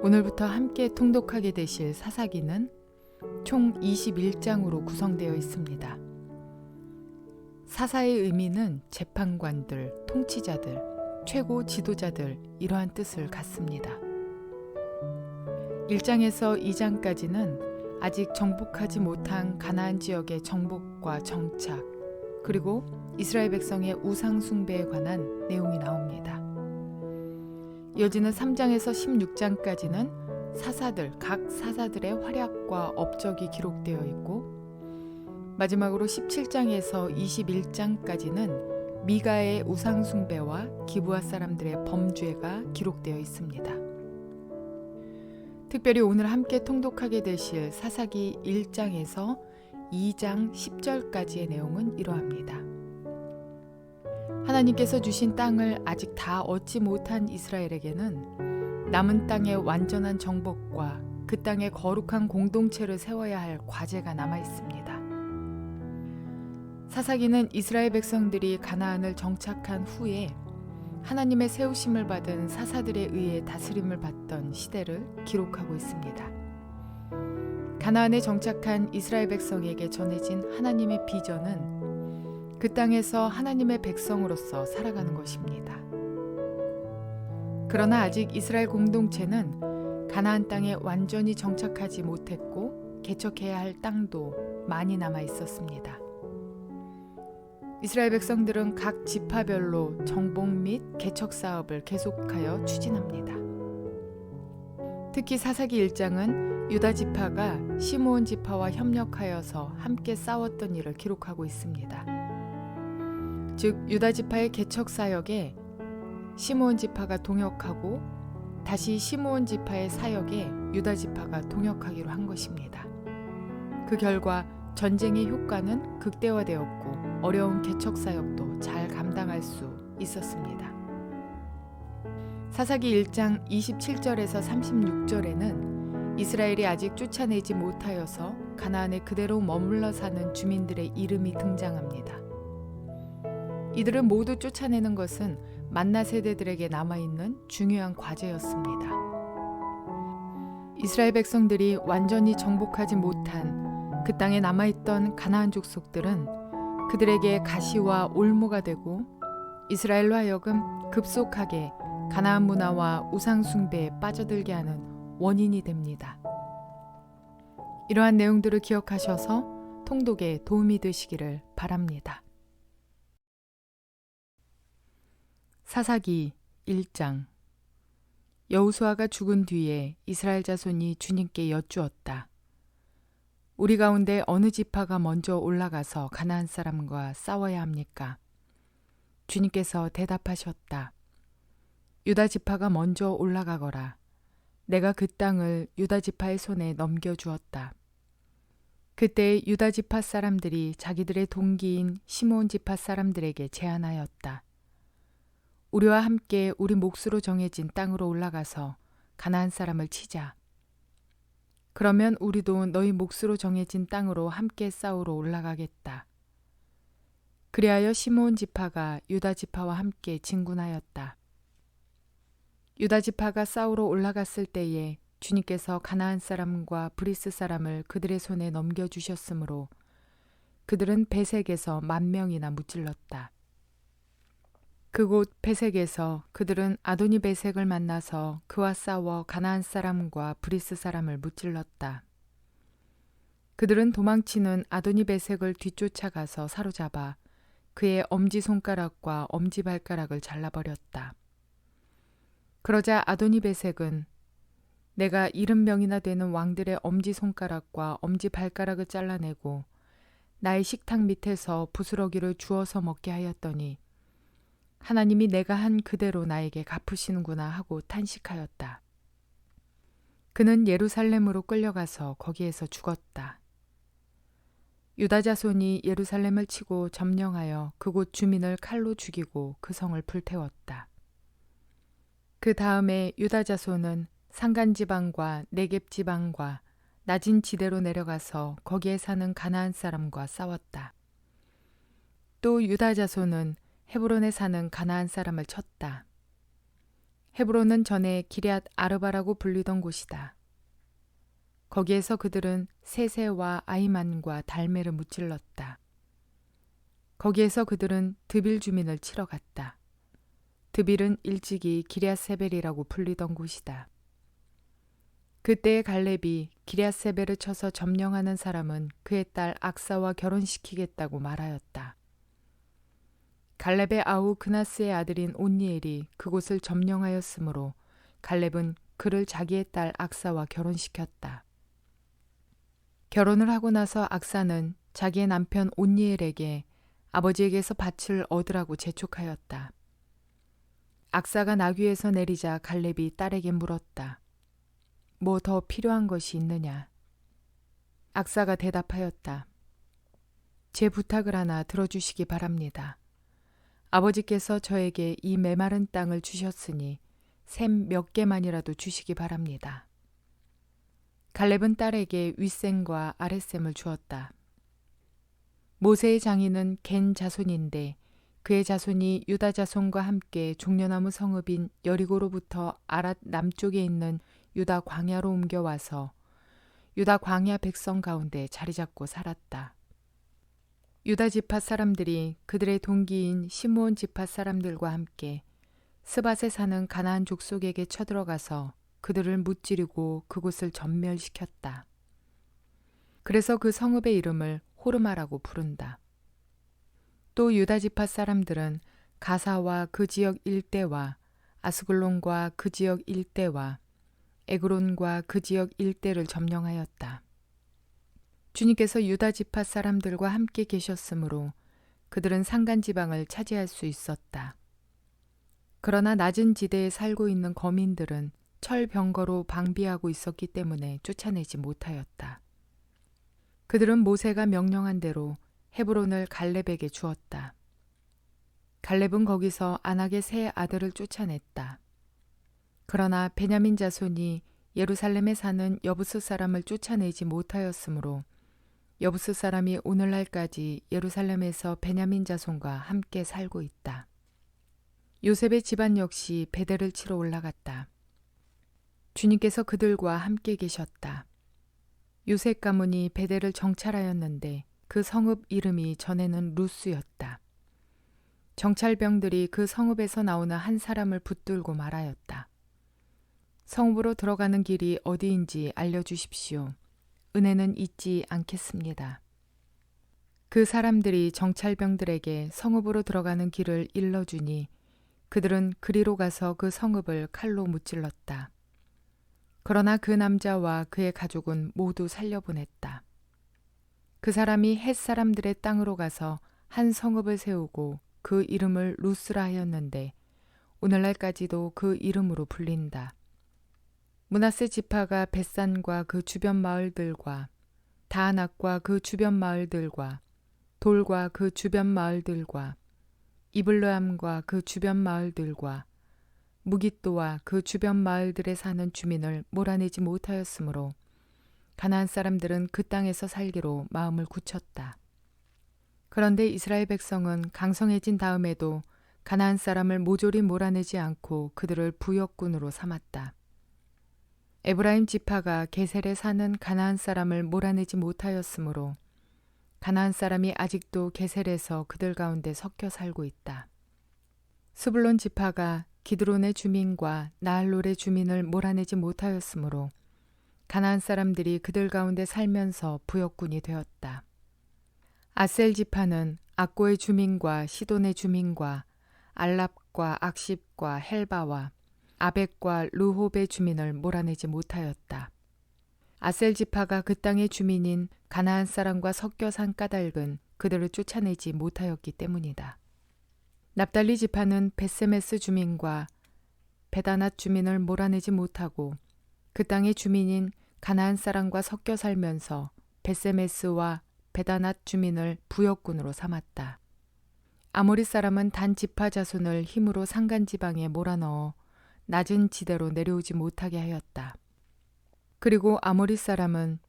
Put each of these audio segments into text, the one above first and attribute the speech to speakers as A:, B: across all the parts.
A: 오늘부터 함께 통독하게 되실 사사기는 총 21장으로 구성되어 있습니다. 사사의 의미는 재판관들, 통치자들, 최고 지도자들 이러한 뜻을 갖습니다. 1장에서 2장까지는 아직 정복하지 못한 가나안 지역의 정복과 정착, 그리고 이스라엘 백성의 우상 숭배에 관한 내용이 나옵니다. 이어지는 3장에서 16장까지는 각 사사들의 활약과 업적이 기록되어 있고, 마지막으로 17장에서 21장까지는 미가의 우상 숭배와 기브아 사람들의 범죄가 기록되어 있습니다. 특별히 오늘 함께 통독하게 되실 사사기 1장에서 2장 10절까지의 내용은 이러합니다. 하나님께서 주신 땅을 아직 다 얻지 못한 이스라엘에게는 남은 땅의 완전한 정복과 그 땅의 거룩한 공동체를 세워야 할 과제가 남아 있습니다. 사사기는 이스라엘 백성들이 가나안을 정착한 후에 하나님의 세우심을 받은 사사들에 의해 다스림을 받던 시대를 기록하고 있습니다. 가나안에 정착한 이스라엘 백성에게 전해진 하나님의 비전은 그 땅에서 하나님의 백성으로서 살아가는 것입니다. 그러나 아직 이스라엘 공동체는 가나안 땅에 완전히 정착하지 못했고 개척해야 할 땅도 많이 남아 있었습니다. 이스라엘 백성들은 각 지파별로 정복 및 개척 사업을 계속하여 추진합니다. 특히 사사기 1장은 유다 지파가 시므온 지파와 협력하여서 함께 싸웠던 일을 기록하고 있습니다. 즉 유다 지파의 개척 사역에 시므온 지파가 동역하고 다시 시므온 지파의 사역에 유다 지파가 동역하기로 한 것입니다. 그 결과 전쟁의 효과는 극대화되었고 어려운 개척 사역도 잘 감당할 수 있었습니다. 사사기 1장 27절에서 36절에는 이스라엘이 아직 쫓아내지 못하여서 가나안에 그대로 머물러 사는 주민들의 이름이 등장합니다. 이들을 모두 쫓아내는 것은 만나 세대들에게 남아있는 중요한 과제였습니다. 이스라엘 백성들이 완전히 정복하지 못한 그 땅에 남아있던 가나안 족속들은 그들에게 가시와 올무가 되고 이스라엘로 하여금 급속하게 가나안 문화와 우상 숭배에 빠져들게 하는 원인이 됩니다. 이러한 내용들을 기억하셔서 통독에 도움이 되시기를 바랍니다. 사사기 1장. 여호수아가 죽은 뒤에 이스라엘 자손이 주님께 여쭈었다. 우리 가운데 어느 지파가 먼저 올라가서 가나안 사람과 싸워야 합니까? 주님께서 대답하셨다. 유다 지파가 먼저 올라가거라. 내가 그 땅을 유다 지파의 손에 넘겨주었다. 그때 유다 지파 사람들이 자기들의 동기인 시므온 지파 사람들에게 제안하였다. 우리와 함께 우리 몫으로 정해진 땅으로 올라가서 가나안 사람을 치자. 그러면 우리도 너희 몫으로 정해진 땅으로 함께 싸우러 올라가겠다. 그리하여 시므온 지파가 유다 지파와 함께 진군하였다. 유다 지파가 싸우러 올라갔을 때에 주님께서 가나안 사람과 브리스 사람을 그들의 손에 넘겨주셨으므로 그들은 베색에서 10,000명이나 무찔렀다. 그곳 베색에서 그들은 아도니 베색을 만나서 그와 싸워 가나안 사람과 브리스 사람을 무찔렀다. 그들은 도망치는 아도니 베색을 뒤쫓아가서 사로잡아 그의 엄지손가락과 엄지발가락을 잘라버렸다. 그러자 아도니 베색은 내가 70명이나 되는 왕들의 엄지손가락과 엄지발가락을 잘라내고 나의 식탁 밑에서 부스러기를 주워서 먹게 하였더니 하나님이 내가 한 그대로 나에게 갚으시는구나 하고 탄식하였다. 그는 예루살렘으로 끌려가서 거기에서 죽었다. 유다 자손이 예루살렘을 치고 점령하여 그곳 주민을 칼로 죽이고 그 성을 불태웠다. 그 다음에 유다 자손은 산간지방과 네겝지방과 낮은 지대로 내려가서 거기에 사는 가나안 사람과 싸웠다. 또 유다 자손은 헤브론에 사는 가나안 사람을 쳤다. 헤브론은 전에 기럇 아르바라고 불리던 곳이다. 거기에서 그들은 세세와 아이만과 달메를 무찔렀다. 거기에서 그들은 드빌 주민을 치러 갔다. 드빌은 일찍이 기럇세벨이라고 불리던 곳이다. 그때의 갈렙이 기럇세벨을 쳐서 점령하는 사람은 그의 딸 악사와 결혼시키겠다고 말하였다. 갈렙의 아우 그나스의 아들인 온니엘이 그곳을 점령하였으므로 갈렙은 그를 자기의 딸 악사와 결혼시켰다. 결혼을 하고 나서 악사는 자기의 남편 온니엘에게 아버지에게서 밭을 얻으라고 재촉하였다. 악사가 나귀에서 내리자 갈렙이 딸에게 물었다. 뭐 더 필요한 것이 있느냐? 악사가 대답하였다. 제 부탁을 하나 들어주시기 바랍니다. 아버지께서 저에게 이 메마른 땅을 주셨으니 샘 몇 개만이라도 주시기 바랍니다. 갈렙은 딸에게 윗샘과 아랫샘을 주었다. 모세의 장인은 겐 자손인데 그의 자손이 유다 자손과 함께 종려나무 성읍인 여리고로부터 아랏 남쪽에 있는 유다 광야로 옮겨와서 유다 광야 백성 가운데 자리 잡고 살았다. 유다 지파 사람들이 그들의 동기인 시므온 지파 사람들과 함께 스밧에 사는 가나안 족속에게 쳐들어가서 그들을 무찌르고 그곳을 전멸시켰다. 그래서 그 성읍의 이름을 호르마라고 부른다. 또 유다 지파 사람들은 가사와 그 지역 일대와 아스글론과 그 지역 일대와 에그론과 그 지역 일대를 점령하였다. 주님께서 유다 지파 사람들과 함께 계셨으므로 그들은 산간 지방을 차지할 수 있었다. 그러나 낮은 지대에 살고 있는 거민들은 철병거로 방비하고 있었기 때문에 쫓아내지 못하였다. 그들은 모세가 명령한 대로 헤브론을 갈렙에게 주었다. 갈렙은 거기서 아낙의 세 아들을 쫓아냈다. 그러나 베냐민 자손이 예루살렘에 사는 여부스 사람을 쫓아내지 못하였으므로 여부스 사람이 오늘날까지 예루살렘에서 베냐민 자손과 함께 살고 있다. 요셉의 집안 역시 베델을 치러 올라갔다. 주님께서 그들과 함께 계셨다. 요셉 가문이 베델을 정찰하였는데 그 성읍 이름이 전에는 루스였다. 정찰병들이 그 성읍에서 나오는 한 사람을 붙들고 말하였다. 성읍으로 들어가는 길이 어디인지 알려주십시오. 은혜는 잊지 않겠습니다. 그 사람들이 정찰병들에게 성읍으로 들어가는 길을 일러주니 그들은 그리로 가서 그 성읍을 칼로 무찔렀다. 그러나 그 남자와 그의 가족은 모두 살려보냈다. 그 사람이 헷 사람들의 땅으로 가서 한 성읍을 세우고 그 이름을 루스라 하였는데 오늘날까지도 그 이름으로 불린다. 므낫세 지파가 벳산과 그 주변 마을들과 다아낙과 그 주변 마을들과 돌과 그 주변 마을들과 이블르함과 그 주변 마을들과 무깃도와 그 주변 마을들에 사는 주민을 몰아내지 못하였으므로 가나안 사람들은 그 땅에서 살기로 마음을 굳혔다. 그런데 이스라엘 백성은 강성해진 다음에도 가나안 사람을 모조리 몰아내지 않고 그들을 부역군으로 삼았다. 에브라임 지파가 게셀에 사는 가나안 사람을 몰아내지 못하였으므로 가나안 사람이 아직도 게셀에서 그들 가운데 섞여 살고 있다. 스불론 지파가 기드론의 주민과 나알롤의 주민을 몰아내지 못하였으므로 가나안 사람들이 그들 가운데 살면서 부역군이 되었다. 아셀 지파는 악고의 주민과 시돈의 주민과 알랍과 악십과 헬바와 아벡과 르홉의 주민을 몰아내지 못하였다. 아셀 지파가 그 땅의 주민인 가나안 사람과 섞여 산 까닭은 그들을 쫓아내지 못하였기 때문이다. 납달리 지파는 벳세메스 주민과 베다낫 주민을 몰아내지 못하고 그 땅의 주민인 가나안 사람과 섞여 살면서 벳세메스와 베다낫 주민을 부역군으로 삼았다. 아모리 사람은 단 지파 자손을 힘으로 산간 지방에 몰아넣어 낮은 지대로 내려오지 못하게 하였다. 그리고 아모리 사람은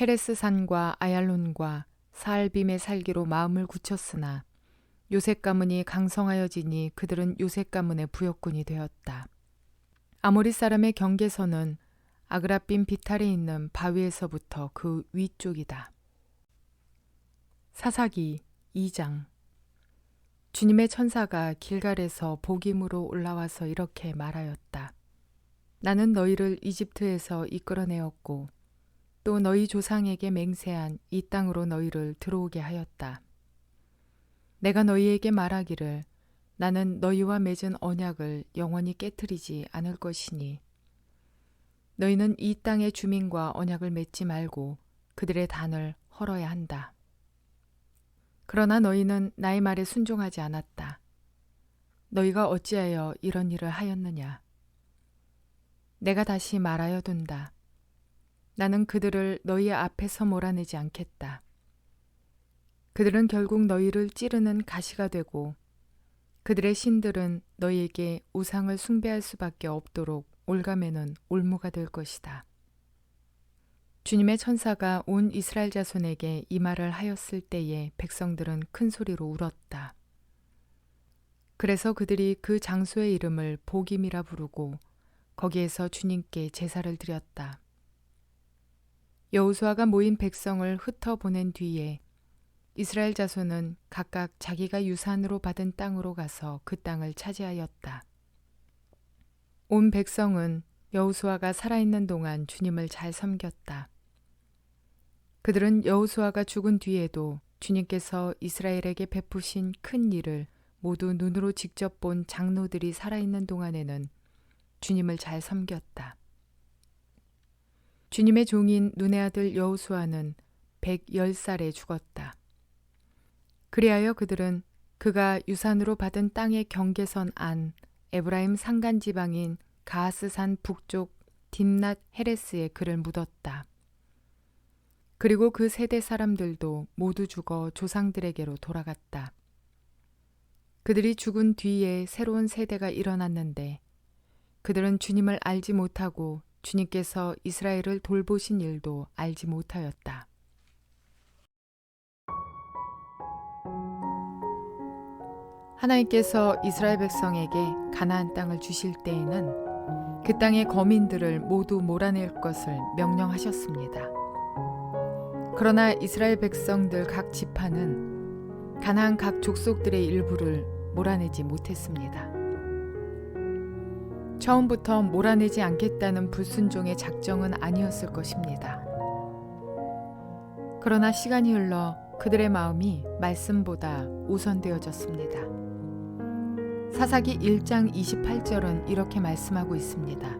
A: 헤레스 산과 아얄론과 사알빔에 살기로 마음을 굳혔으나 요셉 가문이 강성하여지니 그들은 요셉 가문의 부역군이 되었다. 아모리 사람의 경계선은 아그라빔 비탈에 있는 바위에서부터 그 위쪽이다. 사사기 2장. 주님의 천사가 길갈에서 복임으로 올라와서 이렇게 말하였다. 나는 너희를 이집트에서 이끌어내었고 또 너희 조상에게 맹세한 이 땅으로 너희를 들어오게 하였다. 내가 너희에게 말하기를 나는 너희와 맺은 언약을 영원히 깨트리지 않을 것이니 너희는 이 땅의 주민과 언약을 맺지 말고 그들의 단을 헐어야 한다. 그러나 너희는 나의 말에 순종하지 않았다. 너희가 어찌하여 이런 일을 하였느냐? 내가 다시 말하여 둔다. 나는 그들을 너희 앞에서 몰아내지 않겠다. 그들은 결국 너희를 찌르는 가시가 되고 그들의 신들은 너희에게 우상을 숭배할 수밖에 없도록 올가매는 올무가 될 것이다. 주님의 천사가 온 이스라엘 자손에게 이 말을 하였을 때에 백성들은 큰 소리로 울었다. 그래서 그들이 그 장소의 이름을 복임이라 부르고 거기에서 주님께 제사를 드렸다. 여호수아가 모인 백성을 흩어보낸 뒤에 이스라엘 자손은 각각 자기가 유산으로 받은 땅으로 가서 그 땅을 차지하였다. 온 백성은 여호수아가 살아있는 동안 주님을 잘 섬겼다. 그들은 여호수아가 죽은 뒤에도 주님께서 이스라엘에게 베푸신 큰 일을 모두 눈으로 직접 본 장로들이 살아있는 동안에는 주님을 잘 섬겼다. 주님의 종인 눈의 아들 여호수아는 110살에 죽었다. 그리하여 그들은 그가 유산으로 받은 땅의 경계선 안 에브라임 산간 지방인 가하스산 북쪽 딥낫 헤레스에 그를 묻었다. 그리고 그 세대 사람들도 모두 죽어 조상들에게로 돌아갔다. 그들이 죽은 뒤에 새로운 세대가 일어났는데 그들은 주님을 알지 못하고 주님께서 이스라엘을 돌보신 일도 알지 못하였다. 하나님께서 이스라엘 백성에게 가나안 땅을 주실 때에는 그 땅의 거민들을 모두 몰아낼 것을 명령하셨습니다. 그러나 이스라엘 백성들 각 지파는 가나안 각 족속들의 일부를 몰아내지 못했습니다. 처음부터 몰아내지 않겠다는 불순종의 작정은 아니었을 것입니다. 그러나 시간이 흘러 그들의 마음이 말씀보다 우선되어졌습니다. 사사기 1장 28절은 이렇게 말씀하고 있습니다.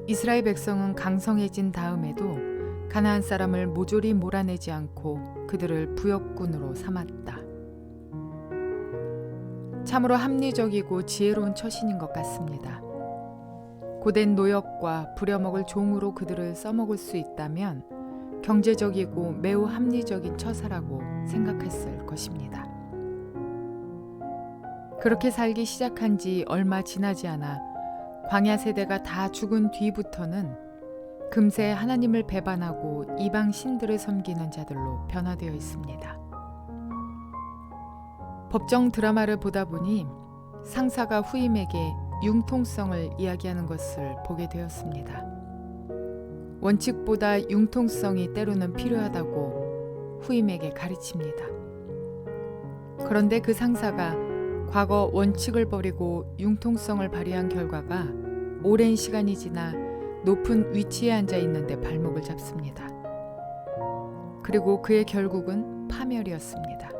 A: 이스라엘 백성은 강성해진 다음에도 가나안 사람을 모조리 몰아내지 않고 그들을 부역군으로 삼았다. 참으로 합리적이고 지혜로운 처신인 것 같습니다. 고된 노역과 부려먹을 종으로 그들을 써먹을 수 있다면 경제적이고 매우 합리적인 처사라고 생각했을 것입니다. 그렇게 살기 시작한 지 얼마 지나지 않아 광야 세대가 다 죽은 뒤부터는 금세 하나님을 배반하고 이방 신들을 섬기는 자들로 변화되어 있습니다. 법정 드라마를 보다 보니 상사가 후임에게 융통성을 이야기하는 것을 보게 되었습니다. 원칙보다 융통성이 때로는 필요하다고 후임에게 가르칩니다. 그런데 그 상사가 과거 원칙을 버리고 융통성을 발휘한 결과가 오랜 시간이 지나 높은 위치에 앉아 있는데 발목을 잡습니다. 그리고 그의 결국은 파멸이었습니다.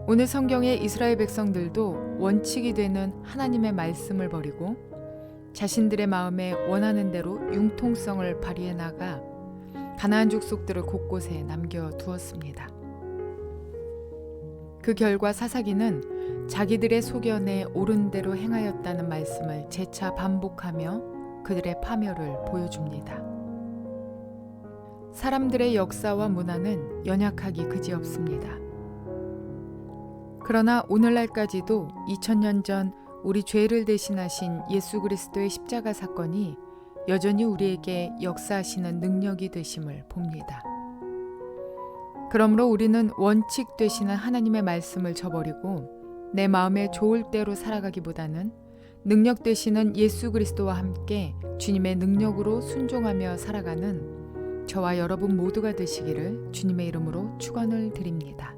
A: 오늘 성경의 이스라엘 백성들도 원칙이 되는 하나님의 말씀을 버리고 자신들의 마음에 원하는 대로 융통성을 발휘해 나가 가나안 족속들을 곳곳에 남겨두었습니다. 그 결과 사사기는 자기들의 소견에 옳은 대로 행하였다는 말씀을 재차 반복하며 그들의 파멸을 보여줍니다. 사람들의 역사와 문화는 연약하기 그지없습니다. 그러나 오늘날까지도 2000년 전 우리 죄를 대신하신 예수 그리스도의 십자가 사건이 여전히 우리에게 역사하시는 능력이 되심을 봅니다. 그러므로 우리는 원칙 되시는 하나님의 말씀을 저버리고 내 마음에 좋을 대로 살아가기보다는 능력 되시는 예수 그리스도와 함께 주님의 능력으로 순종하며 살아가는 저와 여러분 모두가 되시기를 주님의 이름으로 축원을 드립니다.